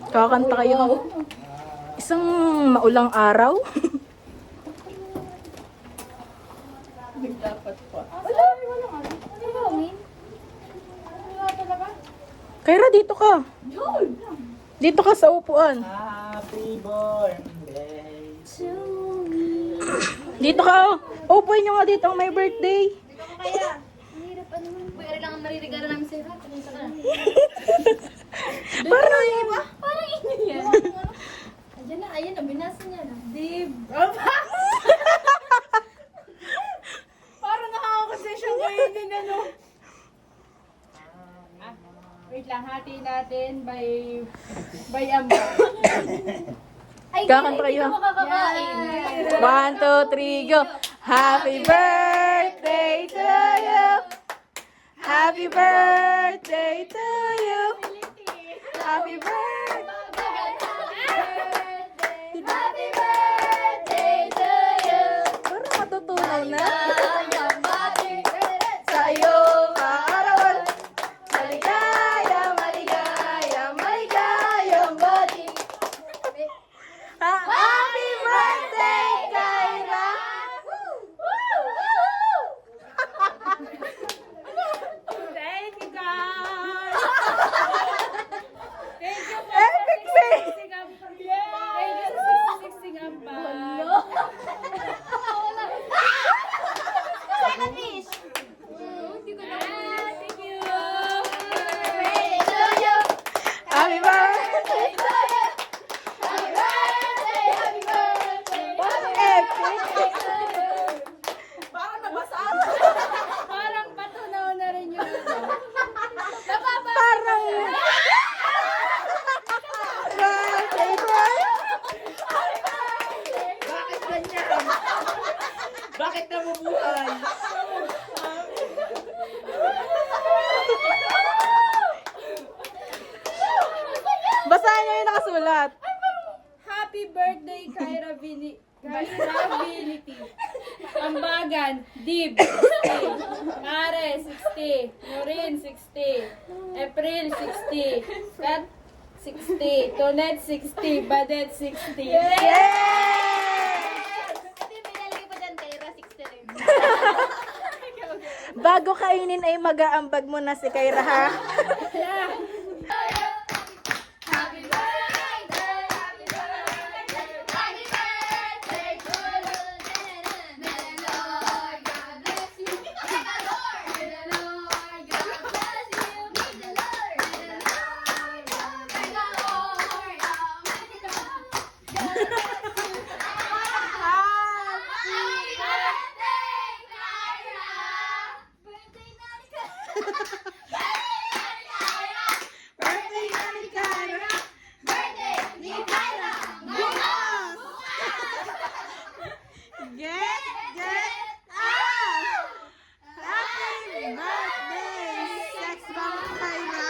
Kakanta kayo. Isang maulang araw. Dapat pa. Wala nga. Ano ba, Win? Wala talaga. Kyra, dito ka. Yun! Dito ka sa upuan. Happy birthday. Dito ka. Oh. Upuin nyo nga dito ang may birthday. Kaya, ang hirap ano man. Uy, ari lang ang mariregalo namin sa'yo. Ha? Kanisa ka na. Parang Parang inyo yan. Ayan na, ayan na. Binasa niya na. Dib. Parang nakakakasya siya ngayon din ano. Wait lang, hati natin by Amba. Ay, Kakanta hindi kayo. ka makakakain. 1, 2, 3, go. Happy birthday to you. Happy birthday to you. Happy birthday. Happy birthday to you. Parang matutunaw na. Happy Sa iyong kaarawan. Maligaya, maligaya, maligayang bati. Happy birthday, Kyra! Thank you guys! Thank you po Epic sa face! 66 Amba. Thank you sa 66 Amba. Second wish. Hindi ko na. Thank you! Happy birthday to you. Happy birthday! Happy birthday, happy birthday. Epic! Parang patunaw na rin yung ano. Parang... Birthday boy! Bakit ganyan? Bakit nabubuhay? Basahin niyo yung nakasulat. Happy birthday, Kyra Vinity. Ambagan, Dib, 60. Mare, 60. Norin, 60. April, 60. Kat, 60. Tonet, 60. Badet, 60. Yay! Ate, may lalagay pa dyan, Kyra, 60 rin. Bago kainin ay mag-aambag mo na si Kyra, ha? Happy birthday, happy birthday, happy birthday to you. May the Lord God bless you. May the Lord God bless you. May the Lord Almighty God. Happy birthday, Kyra. Birthday na ni Kyra. Birthday ni Kyra. Bukas! Get out! Happy birthday! Sex bomb Kyra!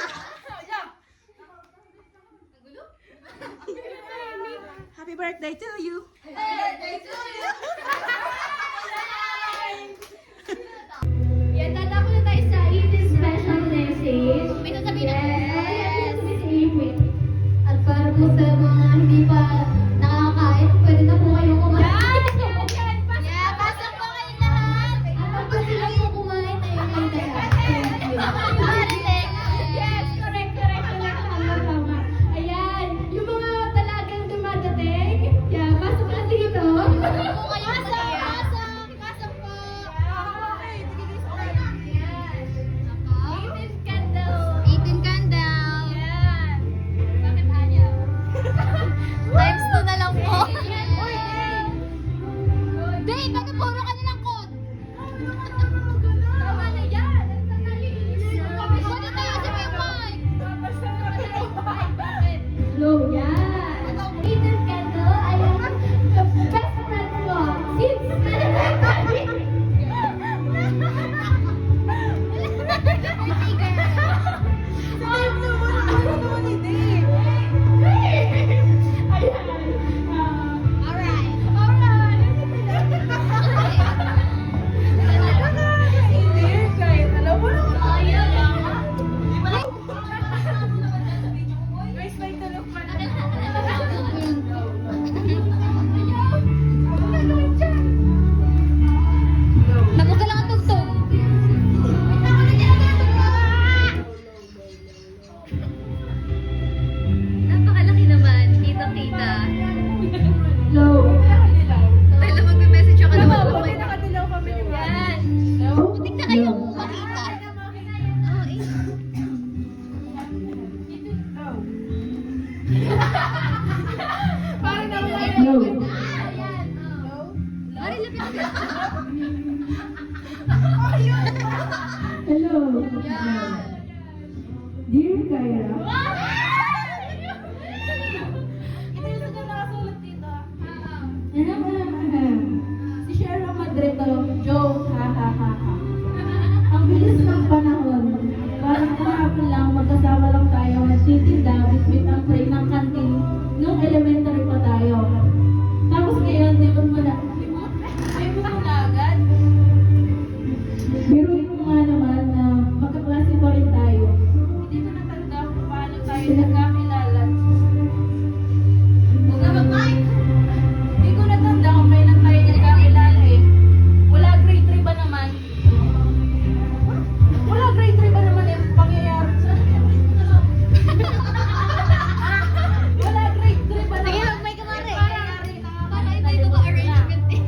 Happy birthday to you! Birthday to you! Yan, tatapos na tayo sa Evening Special Message. May sasabihin na. Yes! Miss Amy. At para po sa mga hindi pa nakakain, pwede na po kayong kumain. Yeah, pasok po kayo lahat. At pag sila po kumain, tayo kayo lahat. Thank you. Yes, correct. Tama. Ayan, yung mga talagang dumadating, yeah, pasok na dito. Pasok po. Okay, bigay sa kayo. Ayan. 18 candle. 18 candle. Ayan. Bakit ayaw? Parang nawala No. Mari, lapit ka. Hello. Dear Kyra. Si Cheryl Madreto, joke, ha ha ha ha. Ang bilis ng panahon. Parang kahapon lang, magkasama lang tayo, nagtitinda, bitbit ang tray ng kantin nung elementary pa tayo. Tapos ngayon, libot mo na. Libot mo na agad? Biruin mo nga naman na magkaklase pa rin tayo. Hindi ko natanda kung paano tayo nagkakilala. Huwag na mag-mic! Hindi ko natanda kung kailan tayo nagkakilala eh. Wala grade 3 ba naman? Wala grade 3 ba naman yung pangyayari sa... Wala grade 3 ba naman? Sige, mag-mic ka, Mari. Pangyayari na Para hindi ko ma-arrangement eh.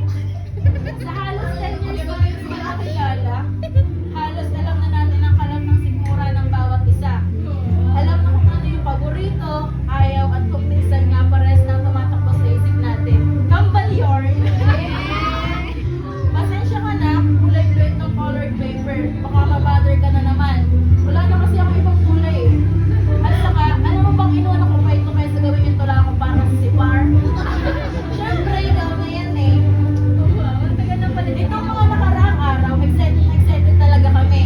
sa halos 10 years ko tayo nakakilala, halos alam na natin ang kalam ng sikmura ng bawat isa. Alam na kung ano yung paborito, ayaw at kung minsan nga pares na tumatakbo sa isip natin. Kambal yorn! Pasensya ka na, kulay blue ng colored paper. Baka mabother ka na naman. Wala na kasi ako ibang kulay eh. At saka, alam mo bang inuwan ako pa ito kaysa gawin yung tula ko para sa sipar? Siyempre, ikaw na yan eh. Itong mga nakaraang araw, excited talaga kami.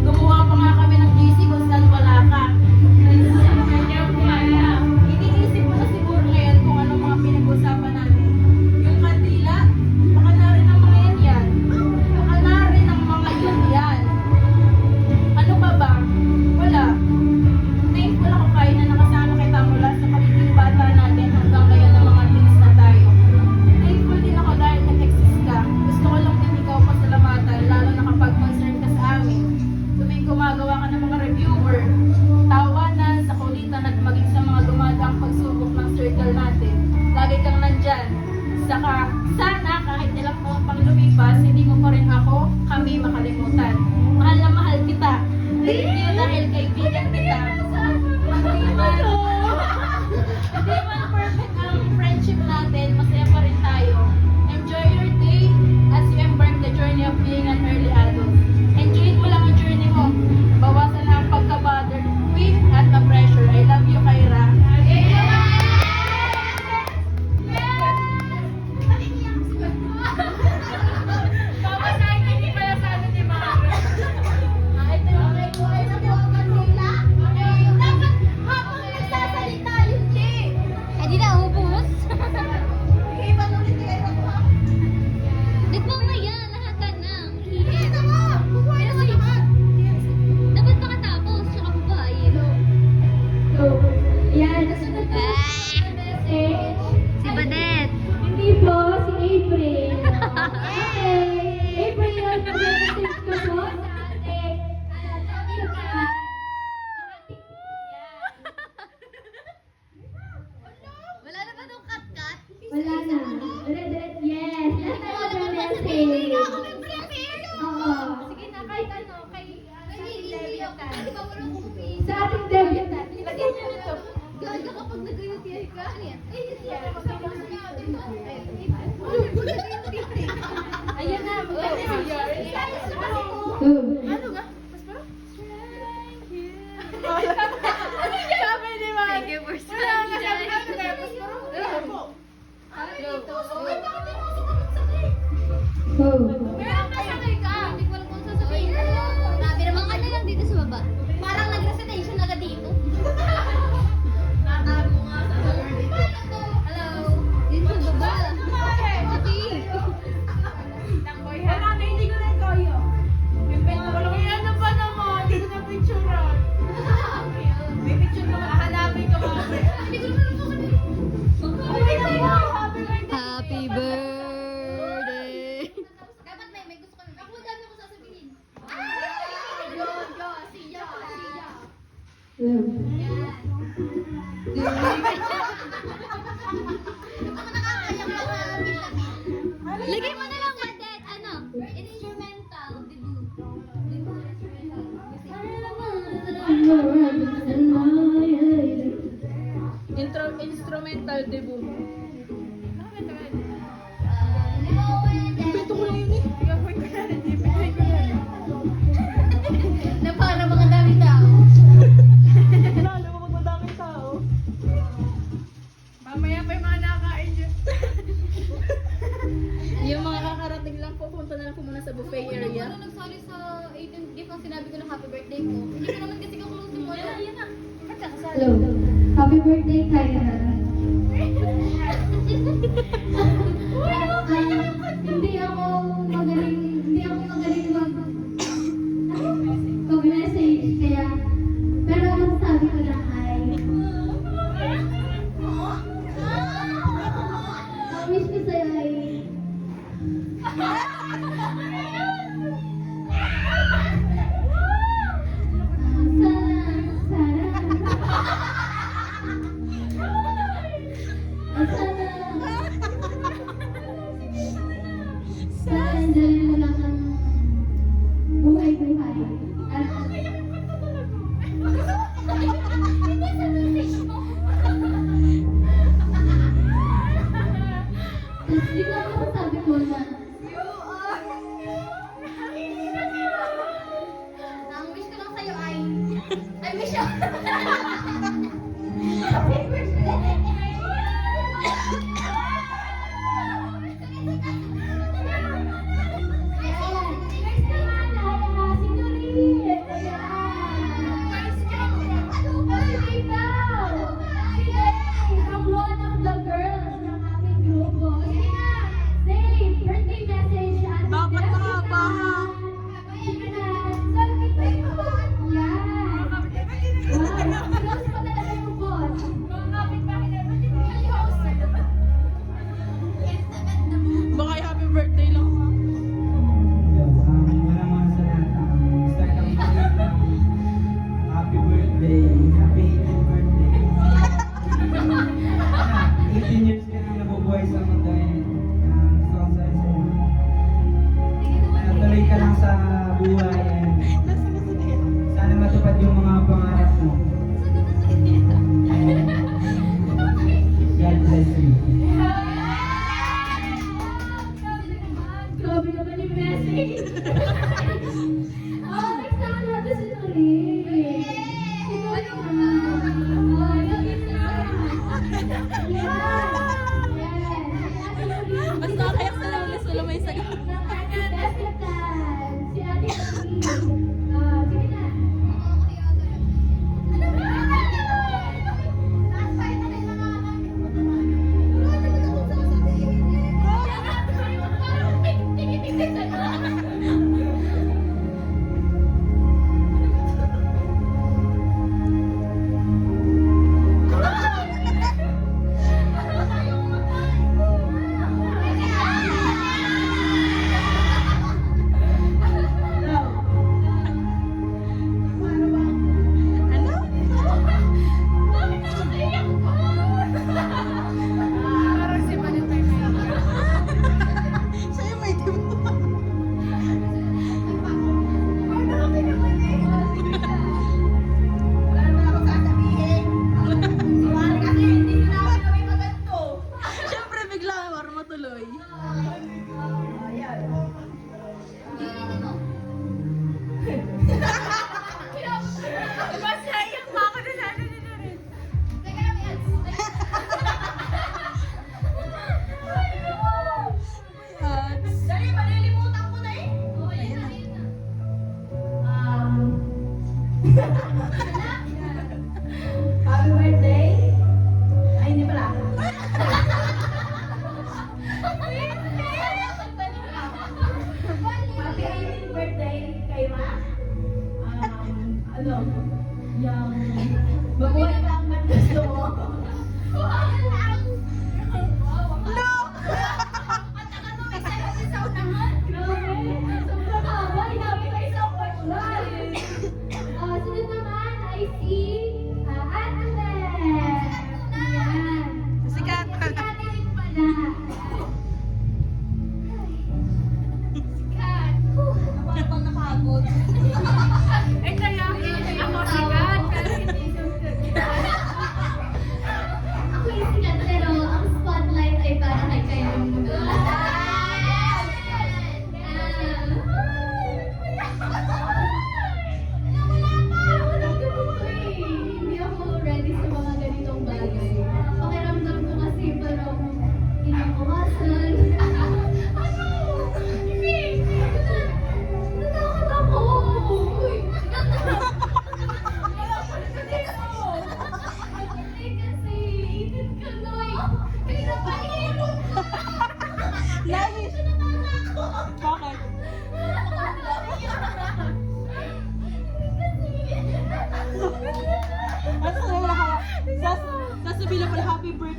Gumawa pa nga kami ng GC kung saan wala ka. Iniisip mo na siguro ngayon kung anong mga pinag-usapan natin. Yung kandila, baka na rin ang mga yan. Baka na rin ang mga yan. Ano pa ba? Wala. Thankful ako kayo na nakasama kita mula sa pagiging bata natin hanggang ngayon ng mga things na tayo. Thankful din ako dahil nag-exist ka. Gusto ko lang din ikaw pasalamatan, lalo na kapag concern ka sa amin. Tuwing gumagawa ka ng mga reviewer, tawanan, sa kulitan at maging sa mga dumadaang pagsubok ng circle natin. Lagi kang nandyan. Saka, sana kahit ilang taon pang lumipas, hindi mo pa rin ako, kami makalimutan. Mahal na mahal kita. Thank you dahil kaibigan kita. Hindi man perfect ang friendship natin, masaya pa rin tayo. Enjoy your day as you embark the journey of being an early adult. Enjoy mo lang ang journey mo. Bawasan na ang pagka-bother with at the pressure. I love you, Kyra. Eh, di na ubus. Nagmamaya, lahat ka na. Dapat makatapos, tsaka babae. Yan, nasunod po Ah. ang message. Si Badet. Hindi po, si April. Okay. April, mag-message ko po sa ating Wala na ba nung cut-cut? Wala na. Yes. Lahat tayo mag-message. Oo. Sige na, kahit ano, kay debutant. Sa ating debutant. Lagyan niyo nito. Gaga kapag nag-UTI ka. Ano yan? Ayan na. Ano nga? Sabi ni Mari. Thank you for Wala nga sabi standing. natin kaya pasparo. Meron na sakay ka. Hindi ko alam kung sasabihin. Grabe naman ka na lang dito sa baba. Parang nag-recitation agad dito. Natago nga sa Hello. Dito sa baba. Okay. Tangboy ha. Hindi ko na ikoyo. Pimpento ko lang. Ano pa naman? Hindi ko na picturean. May picture naman. Hahanapin ko mga Hindi ko naman ako Happy birthday. Dapat may gusto kami. Ako dami ako sasabihin. Siya. Lagay mo na lang Badet. Ano? Instrumental. Dibu. debut. Ito ko lang yun eh. Na para mga dami tao. Lalo mo magmadaming tao. Mamaya pa yung mga nakakain dyan. Yung mga kakarating lang po, punta na lang po muna sa buffet area. Ano nagsali sa 18th gift ang sinabi ko ng happy birthday ko. Hindi ko naman kasi kaklose mo. Yan na. Hello. Happy birthday, Kyra. Hindi ako magaling mag-message, kaya, pero ang sabi ko lang ay, ang wish ko sa'yo ay, sana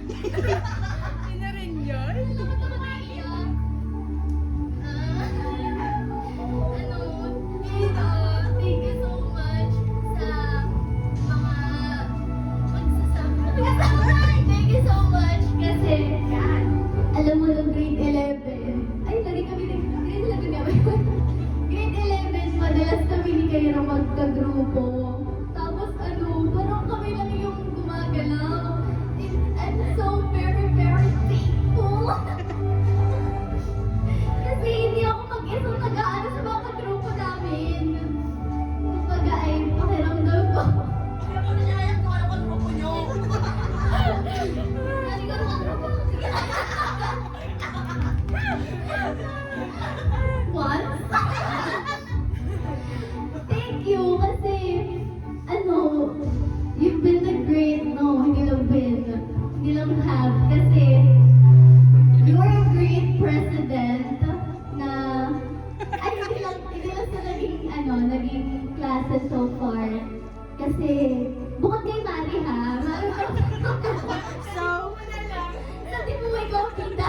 Hindi na rin yun. Thank you so much sa mga magsasabi. Thank you so much kasi alam mo nung grade 11, ay lagi kami grade 11 nga ba yun? Grade 11, madalas kami ni kayo magkagrupo. Tapos parang kami lang yung gumagalaw. I'm so very, very thankful. Kasi hindi ako mag-isang nag-aano sa mga kagrupo namin. Kumbaga ay pakiramdam ko. Kaya mo na siya kaya kung ano ang grupo nyo. Sabi ko, kagrupo ko. Once? Thank you kasi you've been a great, hindi lang been, hindi lang have, kasi you're a great president na, ay hindi lang sa naging classes so far. Kasi, bukod kay Mari ha, Mari So, wala lang. sabi mo may kopita.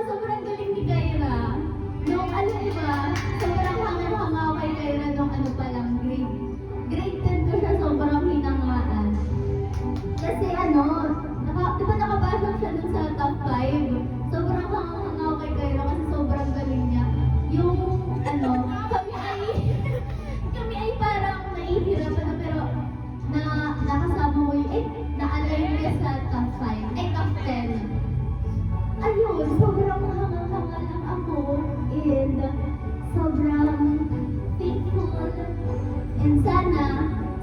Sobrang galing ni Kyra. Nung diba, sobrang hanga-hanga ako kay Kyra nung pa lang, grade 10 ko siya, sobrang hinangaan. Kasi diba nakapasok siya dun sa top 5? Sobrang hanga-hanga ako kay Kyra kasi sobrang galing niya. Yung, kami ay parang nahihirapan na pero nakasama ko yung, na-align niya sa top 5, top 10. Ayun, sobrang hanga-hanga lang ako and sobrang thankful. And sana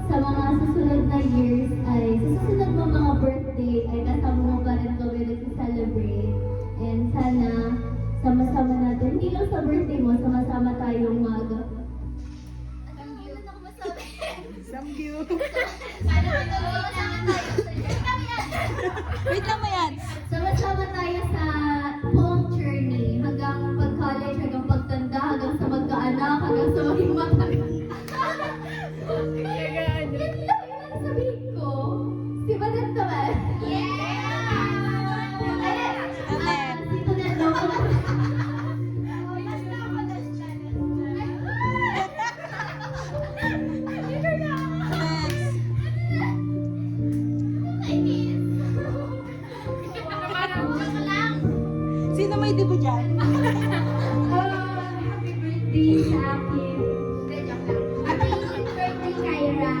sa mga susunod na years sa susunod mo mga birthday ay kasama mo pa rin kami nag-celebrate. And sana sama-sama natin, hindi lang sa birthday mo, sama-sama tayong ano ako masabi? Samgyu. Wait lang mo yan. Sama-sama tayo sa buong journey hanggang pag-college, hanggang pagtanda, hanggang sa magkaanak, hanggang sa maging matagal. Ito yung sabihin ko. Si Badat naman. Si Tonelo. Sino may dibo dyan? Happy birthday sa akin. Happy birthday, Kyra.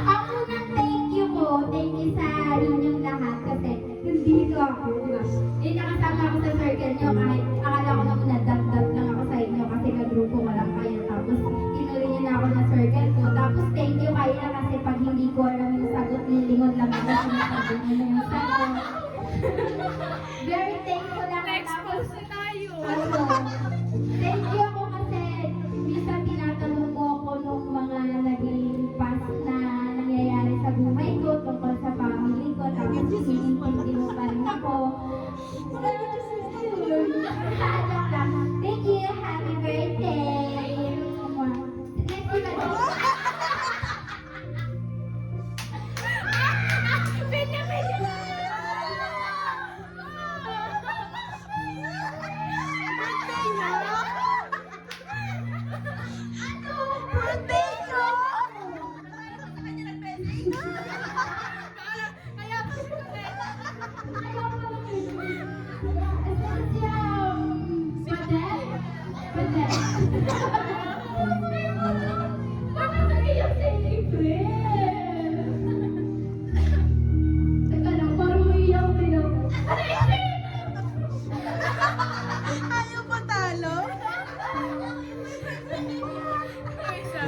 Ang unang thank you po. Thank you sa inyong lahat kasi nandito ako, di ba? Nakasama ako sa circle nyo kahit akala ko naman nadagdag lang ako sa inyo kasi kagrupo ko lang kayo. Tapos inuwi nyo na ako na circle ko. Tapos thank you Kyra kasi pag hindi ko alam yung sagot, nilingon lang ako sinasabi mo na yung sagot. Very thankful lang. Na-expose na tayo. Thank you ako kasi minsan tinatanong mo ako nung mga naging past na nangyayari sa buhay ko tungkol sa family ko. Tapos hinintindi mo pa rin ako. Thank you. Happy birthday. Sige, Teka lang, parang umiyak din ako. Ayaw pa talo? Isa.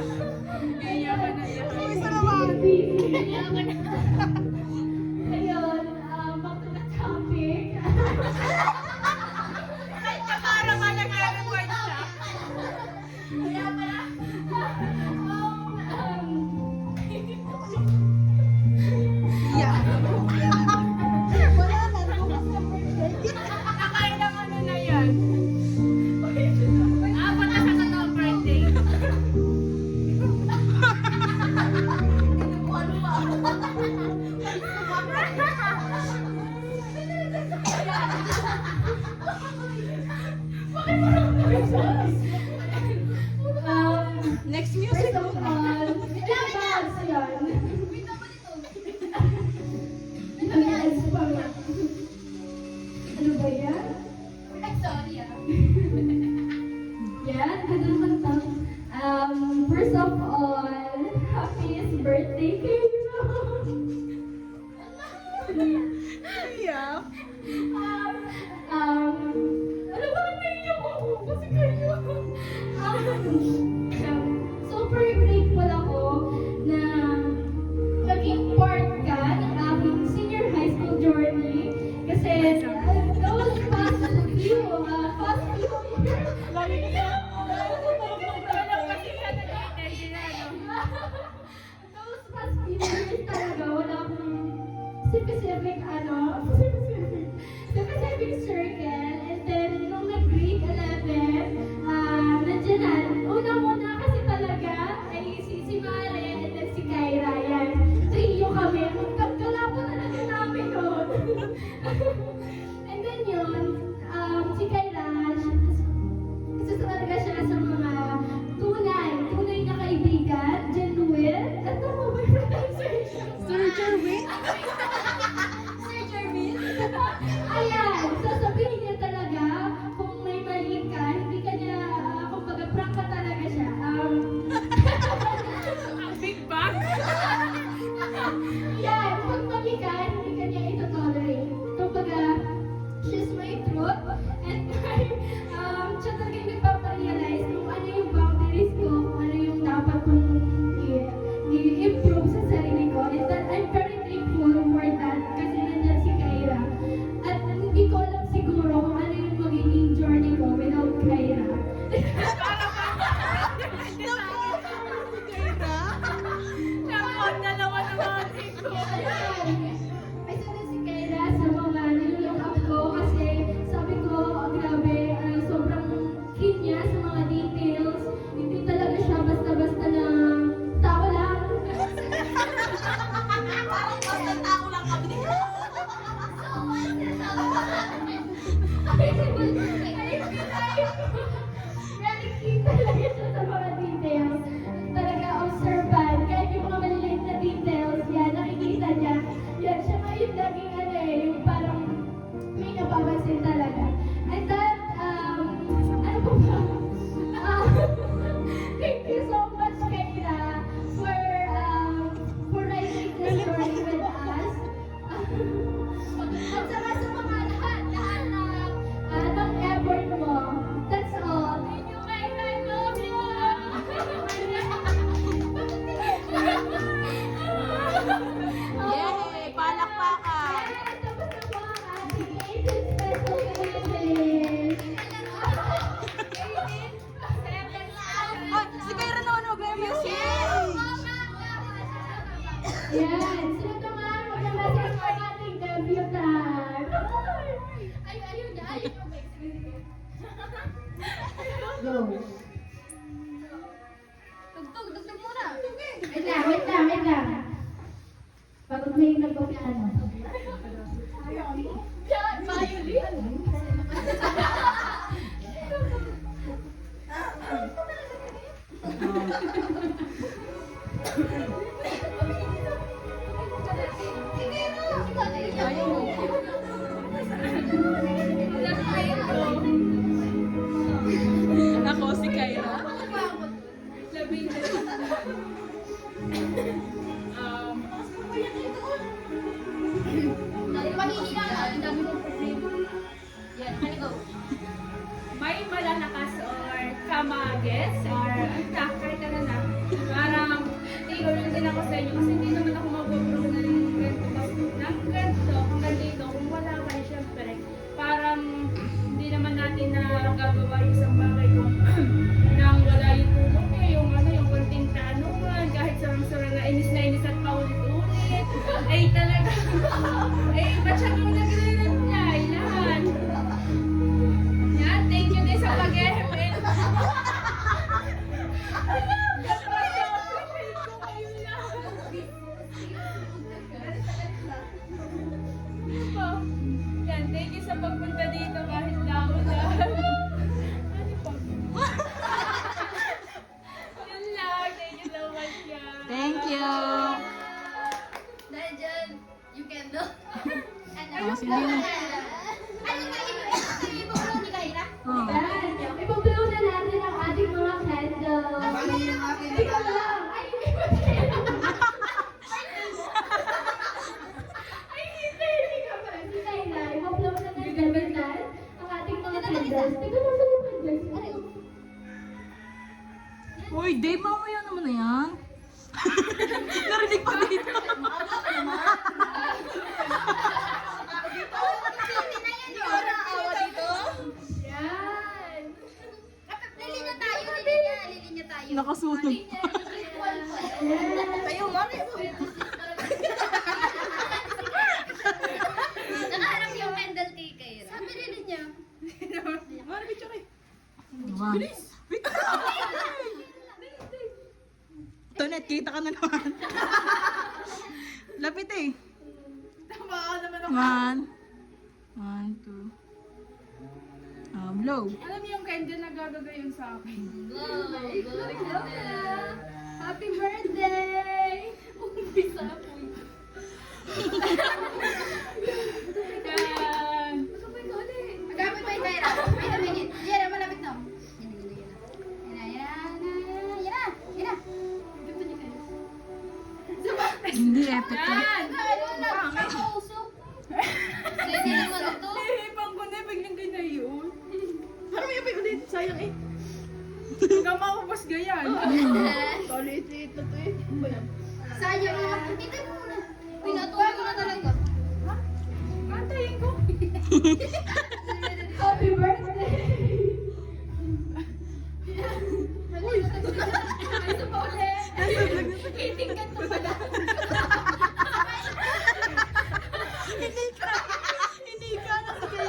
Iyakan na iyakan. Isa naman. Ayun, back to the topic. Parang malagalang word siya. Kaya pala, Yeah. Wala na. Bukas na birthday. Nakailang ano na yan. Pata sa katawang birthday. First of all, bags yan. May ads pa nga. Ano ba yan? Sorry ah. Yan, ganun man to. First of all, happiest birthday kayo. Yeah. Ano ba naiyak ako? Kasi kayo. Super grateful ako na naging part ka ng aking senior high school journey. Kasi those past few Lagi ka na. Walang kasi ka those past few years talaga wala akong specific circle. And then nung nag-grade 11, nandiyan na. Una-muna kasi talaga ay si Mare and then si Kyra. Yan. Trio kami. Magkagkalapo talaga namin yun. And then yun, si Kyra, isa talaga siya sa mga tunay na kaibigan, genuine, at tama ba yung pronunciation? Sir Jerwin? Sir Jerwin? Ayan, sasabihin niya talaga kung may mali ka, hindi ka niya, kumbaga prank ka talaga siya. Ang big bag. Yan, pag mali ka, hindi ka niya ito-tolerate. Kumbaga, she's my truth, and siya talaga yung nagpaparealize kung ano yung boundaries ko, kung ano yung dapat kong i-improve sa sarili ko. And that I'm very thankful for that kasi nandiyan si Kyra. At hindi ko alam siguro kung ano yung magiging journey ko without Kyra. Nakon, dalawa naman ito. Ayan. Isa din si Kyra sa mga nililook up ko kasi sabi ko, grabe, sobrang keen niya sa mga details. Hindi talaga siya basta-basta na tao lang. Basta tao lang kami. Very keen talaga siya sa mga details. Talaga observant. Kahit yung mga maliliit na details, yan, nakikita niya. Yan, siya nga yung laging yung parang may napapansin talaga. And that, ano po ba? Thank you so much, Kyra, for writing this story with us. At saka sa mga lahat ng effort mo. That's all. Thank you, Kyra. I love you. Yay! Palakpakan! Yes, tapos na po ang ating 18th special message. Oh, si Kyra naman mag-music! Yan, sino naman mag-message ang ating debutant? Ayun na, ayun. Go. Tugtog muna. Wait lang. Pagod na yung nagpapiano. Yan, violin. Ako, si Kyra. May malalakas or kamages or kahit ano na. Parang tingin din ako sa inyo kasi hindi naman ako mag-grow na ng ganito hanggang dito. Kung wala kayo, syempre, parang hindi naman natin nagagawa yung isang bagay kung nang wala yung tulong niya, yung konting tanungan, kahit sarang-sarang na inis at paulit-ulit. Ay talaga, ba't siya kung nagre-reply lahat? Yan, thank you din sa pag-e-help. Yan, thank you sa pagpunta dito kahit lang. Ano pa ba? Uy, Dave, mamaya naman na yan. Narinig pa dito. Lilinya tayo. Lilinya tayo. Nakasunog. Tayo, mami. Nakaharap yung candle kay Kyra. Sabi niya. Mami, picture eh. Diba? Wait. Tonet, kita ka na naman. Lapit eh. Tama ka naman ako. One, two. Blow. Alam niyo yung candle na gagagayon sa akin. Happy birthday! Umpisa po. Yan. Magamit pa yung Kyra. Wait a minute. Yan na, malapit na. Yan na. Hindi epic to. Yan. Hindi naman ito. Ibang ko na, biglang ganayon. Parang may upay ulit. Sayang eh. Hanggang maubos ganyan. Tolit na to eh. Ano ba yan? Sayang nga. Hindi mo muna. Pinatuwa ko na talaga. Kantayin ko. Happy birthday! Ito pa ulit. Eating ka to pala. Hindi ka na sige.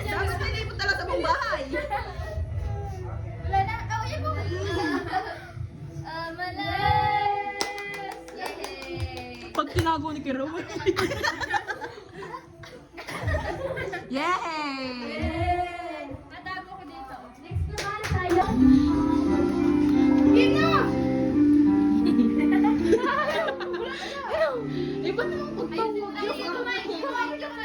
Tapos nilipot talaga sa buong bahay. Wala na. Oh, yan po. Amalas! Yay! Pag tinago ni Kiro. Yay! Natago ko dito. Next naman tayo. Eh, ba't naman pagtawa? Ay, kumain.